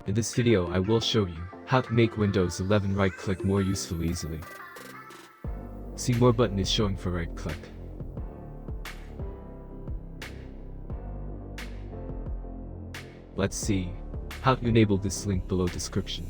In this video I will show you how to make Windows 11 right click more useful easily. See more button is showing for right click. Let's see how to enable this link below description.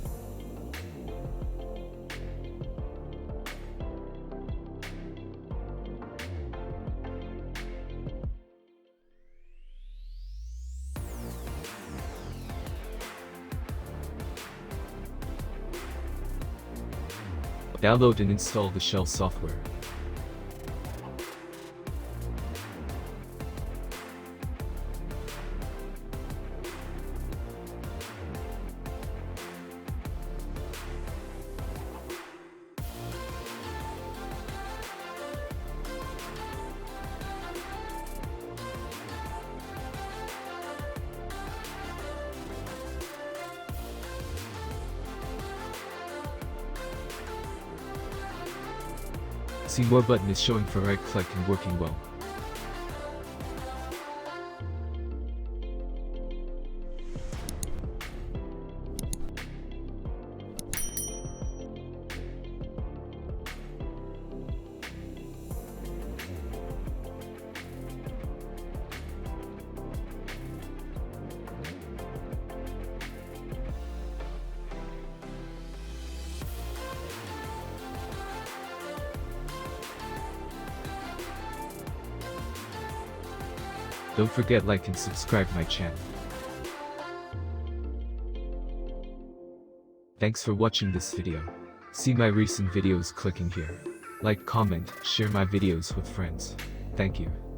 Download and install the shell software. See more button is showing for right click and working well. Don't forget like and subscribe my channel. Thanks for watching this video. See my recent videos clicking here. Like, comment, share my videos with friends. Thank you.